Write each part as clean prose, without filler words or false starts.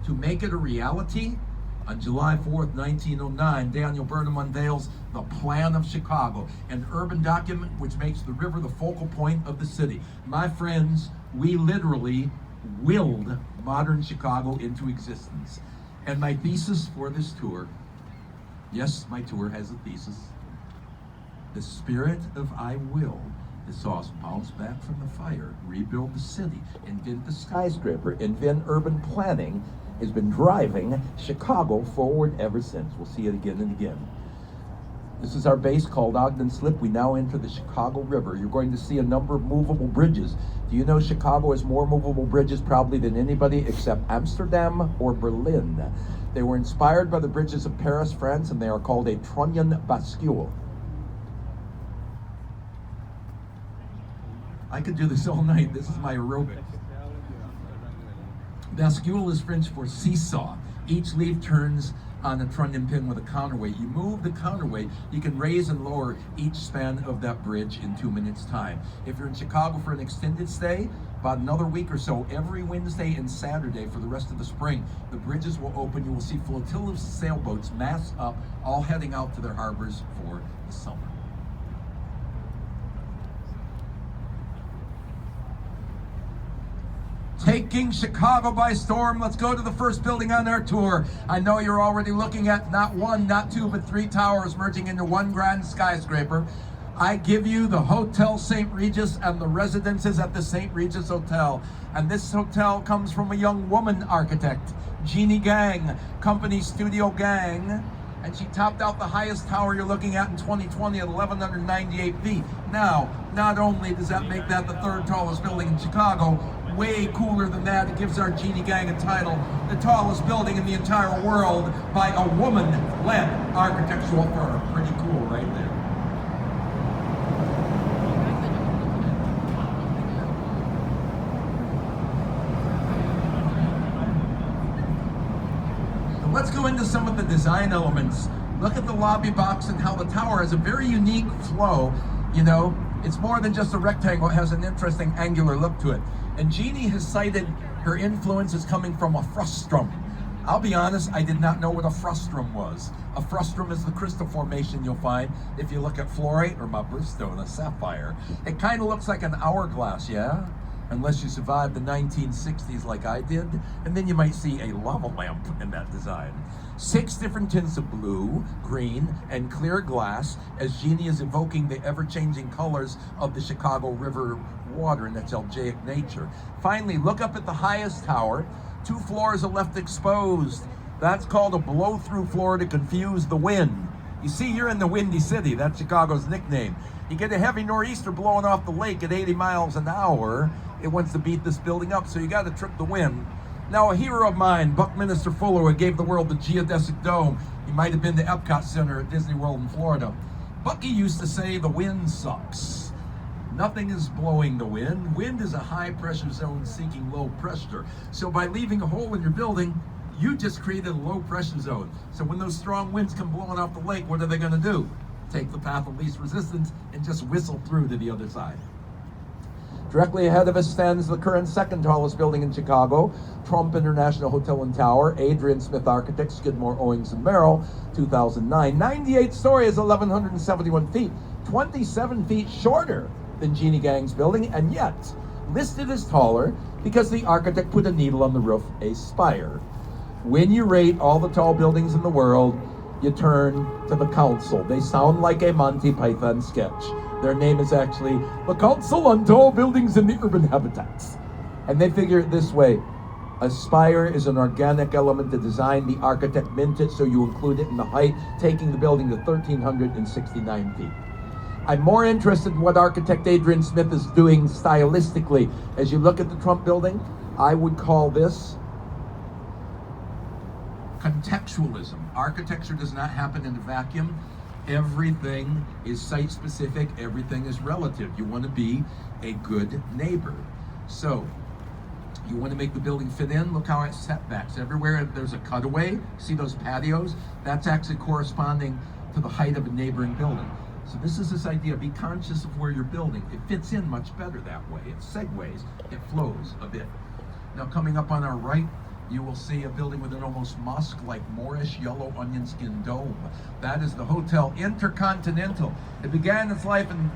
To make it a reality, on July 4th, 1909, Daniel Burnham unveils the Plan of Chicago, an urban document which makes the river the focal point of the city. My friends, we literally willed modern Chicago into existence. And my thesis for this tour, yes, my tour has a thesis, the spirit of I will, that saw us bounce back from the fire, rebuild the city, invent the skyscraper, invent urban planning, has been driving Chicago forward ever since. We'll see it again and again. This is our base called Ogden Slip. We now enter the Chicago River. You're going to see a number of movable bridges. Do you know Chicago has more movable bridges probably than anybody except Amsterdam or Berlin? They were inspired by the bridges of Paris, France, and they are called a trunnion bascule. I could do this all night. This is my aerobics. Bascule is French for seesaw. Each leaf turns on a trunnion pin with a counterweight. You move the counterweight, you can raise and lower each span of that bridge in 2 minutes time. If you're in Chicago for an extended stay, about another week or so, every Wednesday and Saturday for the rest of the spring, the bridges will open. You will see flotillas of sailboats mass up, all heading out to their harbors for the summer. Taking Chicago by storm. Let's go to the first building on our tour. I know you're already looking at not one, not two, but three towers merging into one grand skyscraper. I give you the Hotel St. Regis and the residences at the St. Regis Hotel. And this hotel comes from a young woman architect, Jeannie Gang, company Studio Gang. And she topped out the highest tower you're looking at in 2020 at 1,198 feet. Now, not only does that make that the third tallest building in Chicago, way cooler than that, it gives our Jeannie Gang a title, the tallest building in the entire world by a woman-led architectural firm. Pretty cool right there. Let's go into some of the design elements. Look at the lobby box and how the tower has a very unique flow. You know, it's more than just a rectangle, it has an interesting angular look to it. And Jeannie has cited her influence as coming from a frustrum. I'll be honest, I did not know what a frustrum was. A frustrum is the crystal formation you'll find if you look at fluorite or my birthstone, a sapphire. It kind of looks like an hourglass, yeah? Unless you survived the 1960s like I did, and then you might see a lava lamp in that design. 6 different tints of blue, green, and clear glass as Jeannie is evoking the ever-changing colors of the Chicago River water and its algaic nature. Finally, look up at the highest tower. 2 floors are left exposed. That's called a blow-through floor to confuse the wind. You see, you're in the Windy City. That's Chicago's nickname. You get a heavy nor'easter blowing off the lake at 80 miles an hour. It wants to beat this building up, so you got to trick the wind. Now, a hero of mine, Buckminster Fuller, who gave the world the geodesic dome. He might have been to Epcot Center at Disney World in Florida. Bucky used to say the wind sucks. Nothing is blowing the wind. Wind is a high pressure zone seeking low pressure. So by leaving a hole in your building, you just created a low pressure zone. So when those strong winds come blowing off the lake, what are they going to do? Take the path of least resistance and just whistle through to the other side. Directly ahead of us stands the current second tallest building in Chicago, Trump International Hotel and Tower, Adrian Smith Architects, Skidmore, Owings & Merrill, 2009. 98 stories, 1,171 feet, 27 feet shorter than Jeannie Gang's building, and yet listed as taller because the architect put a needle on the roof, a spire. When you rate all the tall buildings in the world, you turn to the council. They sound like a Monty Python sketch. Their name is actually the Council on Tall Buildings in the Urban Habitats. And they figure it this way. A spire is an organic element to design. The architect meant it, so you include it in the height, taking the building to 1,369 feet. I'm more interested in what architect Adrian Smith is doing stylistically. As you look at the Trump building, I would call this contextualism. Architecture does not happen in a vacuum. Everything is site-specific, everything is relative. You want to be a good neighbor. So, you want to make the building fit in, look how it setbacks. Everywhere there's a cutaway, see those patios? That's actually corresponding to the height of a neighboring building. So this is this idea, be conscious of where you're building. It fits in much better that way. It segues, it flows a bit. Now coming up on our right, you will see a building with an almost mosque-like Moorish yellow onion skin dome. That is the Hotel Intercontinental. It began its life in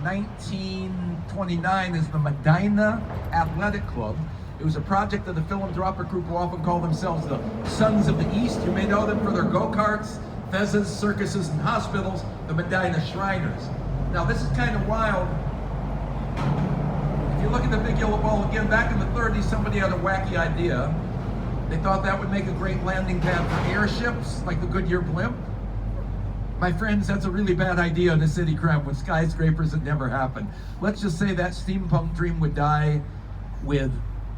1929 as the Medina Athletic Club. It was a project of the philanthropic group who often call themselves the Sons of the East. You may know them for their go-karts, fezzes, circuses, and hospitals, the Medina Shriners. Now this is kind of wild. If you look at the big yellow ball again, back in the 30s, somebody had a wacky idea. They thought that would make a great landing pad for airships, like the Goodyear blimp. My friends, that's a really bad idea in a city crammed with skyscrapers. It never happened. Let's just say that steampunk dream would die with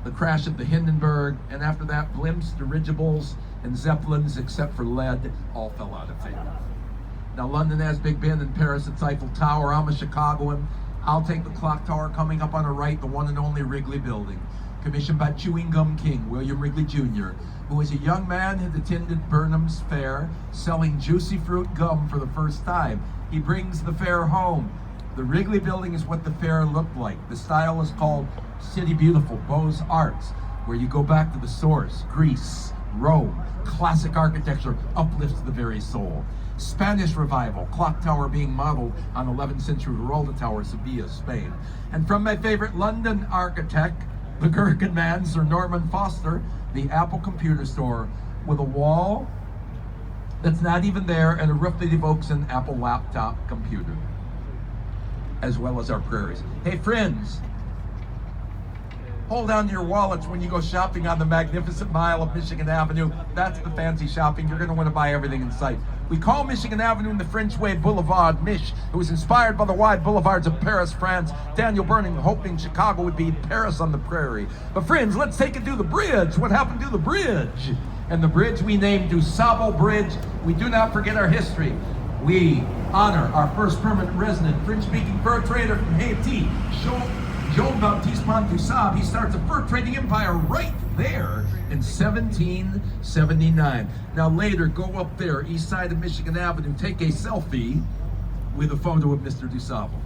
the crash of the Hindenburg, and after that, blimps, dirigibles, and zeppelins, except for lead, all fell out of favor. Now, London has Big Ben, and Paris it's Eiffel Tower. I'm a Chicagoan. I'll take the clock tower coming up on our right, the one and only Wrigley Building, commissioned by Chewing Gum King, William Wrigley Jr., who as a young man had attended Burnham's Fair, selling juicy fruit gum for the first time. He brings the fair home. The Wrigley Building is what the fair looked like. The style is called City Beautiful, Beaux Arts, where you go back to the source, Greece, Rome. Classic architecture uplifts the very soul. Spanish Revival, clock tower being modeled on 11th century Giralda Tower, Sevilla, Spain. And from my favorite London architect, the Gherkin man, Sir Norman Foster, the Apple computer store, with a wall that's not even there and a roof that evokes an Apple laptop computer, as well as our prairies. Hey friends, hold on to your wallets when you go shopping on the magnificent mile of Michigan Avenue. That's the fancy shopping. You're going to want to buy everything in sight. We call Michigan Avenue in the French way Boulevard Mich. It was inspired by the wide boulevards of Paris, France. Daniel Burning hoping Chicago would be Paris on the prairie. But friends, let's take it to the bridge. What happened to the bridge? And the bridge we named DuSable Bridge. We do not forget our history. We honor our first permanent resident, French-speaking fur trader from Haiti, Jean-Baptiste Montusab. He starts a fur trading empire right there in 1779. Now later, go up there, east side of Michigan Avenue, take a selfie with a photo of Mr. DuSable.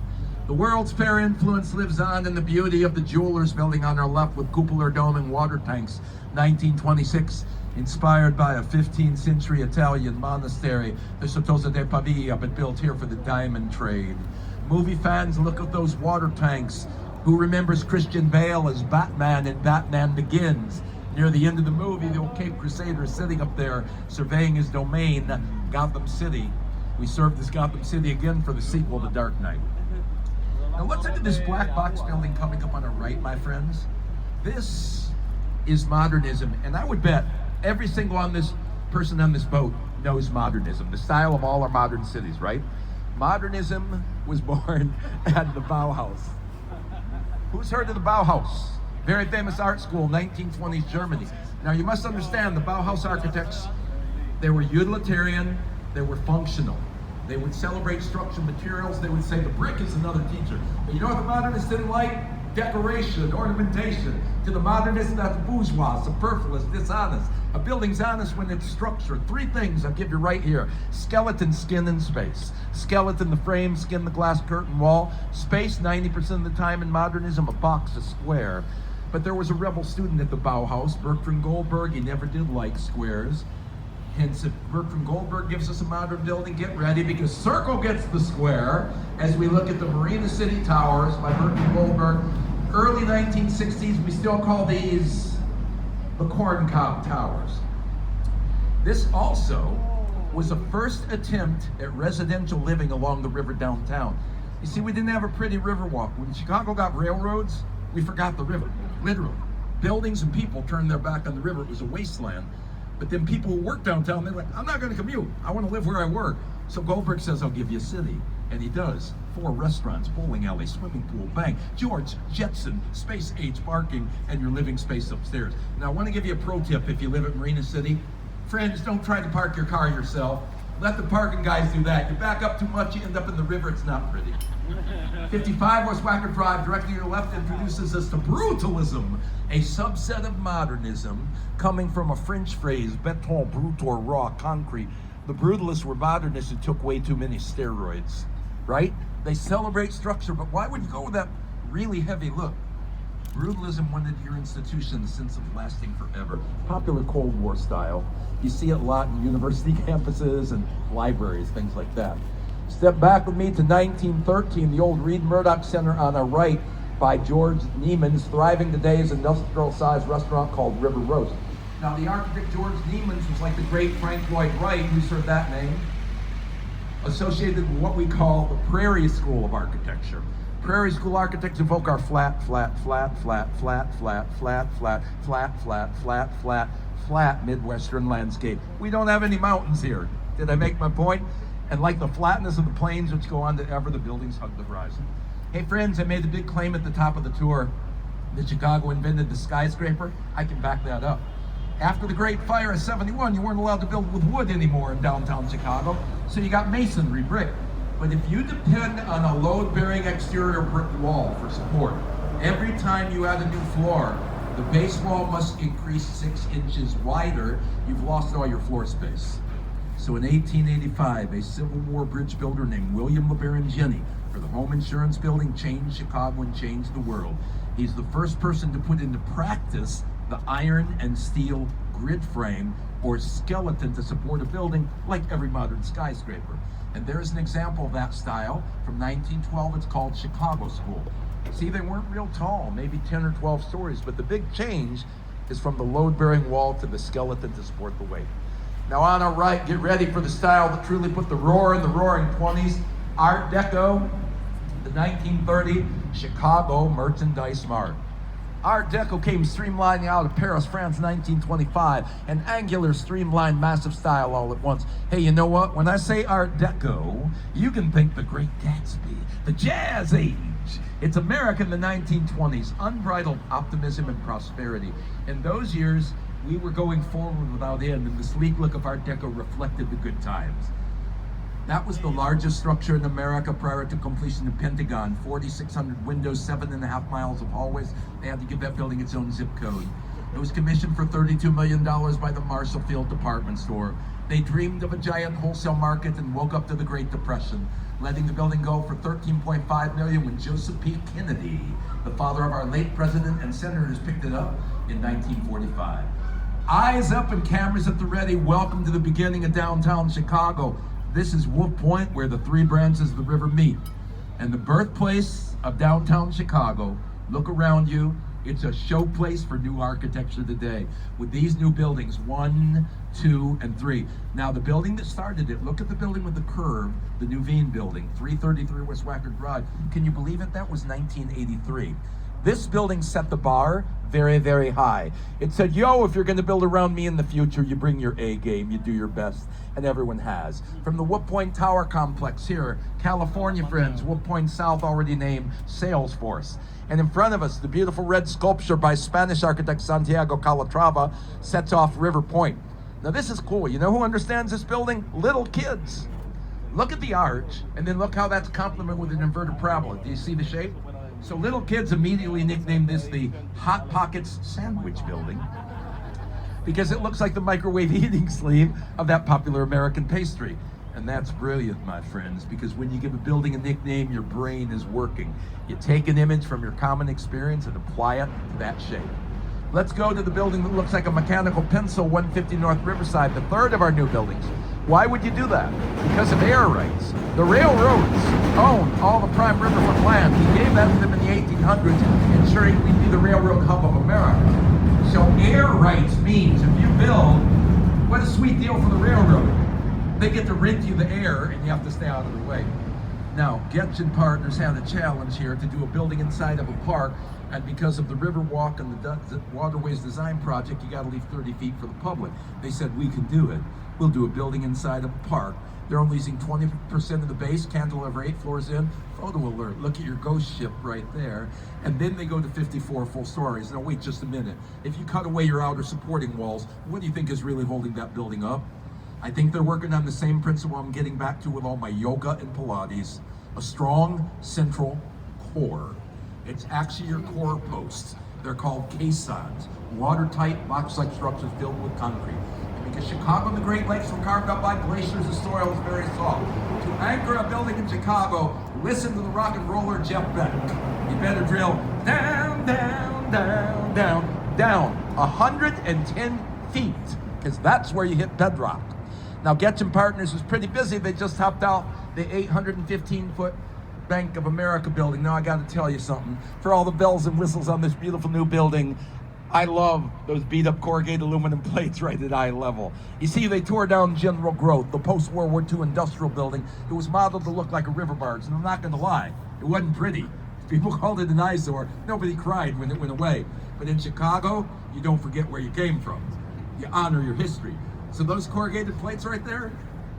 The World's Fair influence lives on in the beauty of the Jewelers Building on our left with cupola dome and water tanks, 1926. Inspired by a 15th century Italian monastery, the Certosa de Pavia, but built here for the diamond trade. Movie fans, look at those water tanks. Who remembers Christian Bale as Batman in Batman Begins? Near the end of the movie, the old Cape Crusader is sitting up there surveying his domain, Gotham City. We served this Gotham City again for the sequel to Dark Knight. Now let's look at this black box building coming up on our right, my friends. This is modernism, and I would bet every single person on this boat knows modernism, the style of all our modern cities, right? Modernism was born at the Bauhaus. Who's heard of the Bauhaus? Very famous art school, 1920s Germany. Now you must understand the Bauhaus architects, they were utilitarian, they were functional. They would celebrate structural materials, they would say the brick is another teacher. But you know what the modernists didn't like? Decoration, ornamentation. To the modernists, that's bourgeois, superfluous, dishonest. A building's honest when it's structured. Three things I'll give you right here. Skeleton, skin, and space. Skeleton, the frame, skin, the glass curtain wall. Space, 90% of the time in modernism, a box, a square. But there was a rebel student at the Bauhaus, Bertrand Goldberg. He never did like squares. Hence, if Bertrand Goldberg gives us a modern building, get ready, because circle gets the square as we look at the Marina City Towers by Bertrand Goldberg. Early 1960s, we still call these the Corn Cob Towers. This also was the first attempt at residential living along the river downtown. You see, we didn't have a pretty river walk. When Chicago got railroads, we forgot the river, literally. Buildings and people turned their back on the river. It was a wasteland. But then people who work downtown, they're like, I'm not going to commute. I want to live where I work. So Goldberg says, I'll give you a city. And he does. 4 restaurants, bowling alley, swimming pool, bank, George Jetson, space age parking, and your living space upstairs. Now, I want to give you a pro tip if you live at Marina City. Friends, don't try to park your car yourself. Let the parking guys do that. You back up too much, you end up in the river. It's not pretty. 55 West Wacker Drive, directly to your left, introduces us to brutalism, a subset of modernism coming from a French phrase, béton brut, or raw concrete. The brutalists were modernists who took way too many steroids, right? They celebrate structure, but why would you go with that really heavy look? Brutalism wanted your institution the sense of lasting forever. Popular Cold War style. You see it a lot in university campuses and libraries, things like that. Step back with me to 1913, the old Reed Murdoch Center on our right by George Neiman's, thriving today as an industrial-sized restaurant called River Roast. Now, the architect George Neiman's was like the great Frank Lloyd Wright, who's heard that name, associated with what we call the Prairie School of Architecture. Prairie School architects evoke our flat, flat, flat, flat, flat, flat, flat, flat, flat, flat, flat, flat, flat Midwestern landscape. We don't have any mountains here. Did I make my point? And like the flatness of the plains which go on to ever, the buildings hug the horizon. Hey friends, I made the big claim at the top of the tour that Chicago invented the skyscraper. I can back that up. After the Great Fire of '71, you weren't allowed to build with wood anymore in downtown Chicago, so you got masonry, brick. But if you depend on a load-bearing exterior brick wall for support, every time you add a new floor, the base wall must increase 6 inches wider. You've lost all your floor space. So in 1885, a Civil War bridge builder named William LeBaron Jenney, for the home insurance building, changed Chicago and changed the world. He's the first person to put into practice the iron and steel grid frame or skeleton to support a building like every modern skyscraper. And there's an example of that style from 1912. It's called Chicago School. See, they weren't real tall, maybe 10 or 12 stories, but the big change is from the load-bearing wall to the skeleton to support the weight. Now on our right, get ready for the style that truly put the roar in the roaring 20s, Art Deco, the 1930 Chicago Merchandise Mart. Art Deco came streamlining out of Paris, France, 1925, an angular, streamlined, massive style all at once. Hey, you know what? When I say Art Deco, you can think the Great Gatsby, the Jazz Age. It's America in the 1920s, unbridled optimism and prosperity. In those years, we were going forward without end, and the sleek look of Art Deco reflected the good times. That was the largest structure in America prior to completion of Pentagon. 4,600 windows, 7.5 miles of hallways. They had to give that building its own zip code. It was commissioned for $32 million by the Marshall Field Department Store. They dreamed of a giant wholesale market and woke up to the Great Depression, letting the building go for $13.5 million when Joseph P. Kennedy, the father of our late president and senators, picked it up in 1945. Eyes up and cameras at the ready. Welcome to the beginning of downtown Chicago. This is Wolf Point, where the three branches of the river meet. And the birthplace of downtown Chicago. Look around you. It's a showplace for new architecture today. With these new buildings, 1, 2, and 3. Now the building that started it, look at the building with the curve, the Nuveen building, 333 West Wacker Drive. Can you believe it? That was 1983. This building set the bar very, very high. It said, yo, if you're gonna build around me in the future, you bring your A game, you do your best, and everyone has. From the Wolf Point Tower Complex here, California friends, Wolf Point South already named Salesforce. And in front of us, the beautiful red sculpture by Spanish architect Santiago Calatrava sets off River Point. Now this is cool. You know who understands this building? Little kids. Look at the arch, and then look how that's complemented with an inverted parabola. Do you see the shape? So little kids immediately nicknamed this the Hot Pockets Sandwich Building because it looks like the microwave heating sleeve of that popular American pastry. And that's brilliant, my friends, because when you give a building a nickname, your brain is working. You take an image from your common experience and apply it to that shape. Let's go to the building that looks like a mechanical pencil, 150 North Riverside, the third of our new buildings. Why would you do that? Because of air rights. The railroads own all the prime riverfront land. He gave that to them in the 1800s, ensuring we'd be the railroad hub of America. So air rights means if you build, what a sweet deal for the railroad. They get to rent you the air and you have to stay out of the way. Now, Getch and Partners had a challenge here to do a building inside of a park, and because of the Riverwalk and the Waterways Design Project, you gotta leave 30 feet for the public. They said, we can do it. We'll do a building inside of a park. They're only using 20% of the base, cantilever 8 floors in. Photo alert, look at your ghost ship right there. And then they go to 54 full stories. Now wait just a minute. If you cut away your outer supporting walls, what do you think is really holding that building up? I think they're working on the same principle I'm getting back to with all my yoga and Pilates. A strong central core. It's actually your core posts. They're called caissons, watertight box-like structures filled with concrete. And because Chicago and the Great Lakes were carved up by glaciers, the soil is very soft. To anchor a building in Chicago, listen to the rock and roller Jeff Beck. You better drill down, down, down, down, down 110 feet, because that's where you hit bedrock. Now, Getchell Partners was pretty busy. They just topped out the 815-foot Bank of America building. Now, I got to tell you something. For all the bells and whistles on this beautiful new building, I love those beat-up corrugated aluminum plates right at eye level. You see, they tore down General Growth, the post-World War II industrial building. It was modeled to look like a river barge, and I'm not going to lie, it wasn't pretty. People called it an eyesore. Nobody cried when it went away. But in Chicago, you don't forget where you came from. You honor your history. So those corrugated plates right there,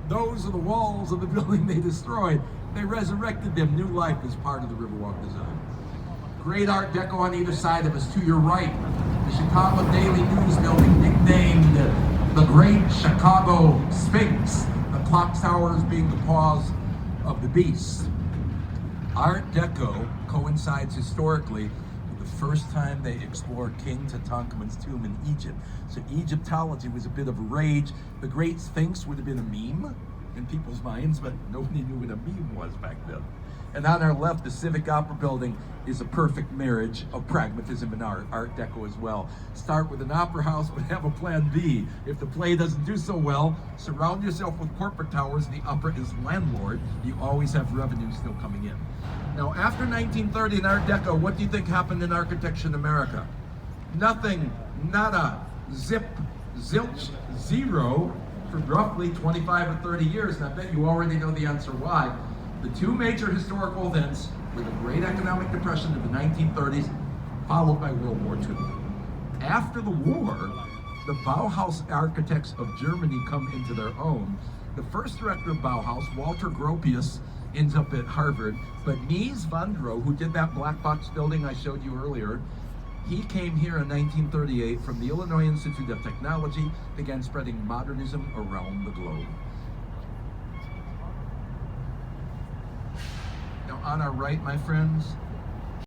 those are the walls of the building they destroyed. They resurrected them, new life as part of the Riverwalk design. Great Art Deco on either side of us. To your right, the Chicago Daily News building, nicknamed the Great Chicago Sphinx. The clock towers being the paws of the beast. Art Deco coincides historically with the first time they explored King Tutankhamun's tomb in Egypt. So Egyptology was a bit of a rage. The Great Sphinx would have been a meme in people's minds, but nobody knew what a meme was back then. And on our left, the Civic Opera Building is a perfect marriage of pragmatism and Art Deco as well. Start with an opera house, but have a plan B. If the play doesn't do so well, surround yourself with corporate towers. The opera is landlord. You always have revenue still coming in. Now, after 1930 and Art Deco, what do you think happened in architecture in America? Nothing, nada, zip, zilch, zero for roughly 25 or 30 years. And I bet you already know the answer why. The two major historical events were the Great Economic Depression of the 1930s, followed by World War II. After the war, the Bauhaus architects of Germany come into their own. The first director of Bauhaus, Walter Gropius, ends up at Harvard, but Mies van der Rohe, who did that black box building I showed you earlier, he came here in 1938 from the Illinois Institute of Technology, began spreading modernism around the globe. On our right, my friends,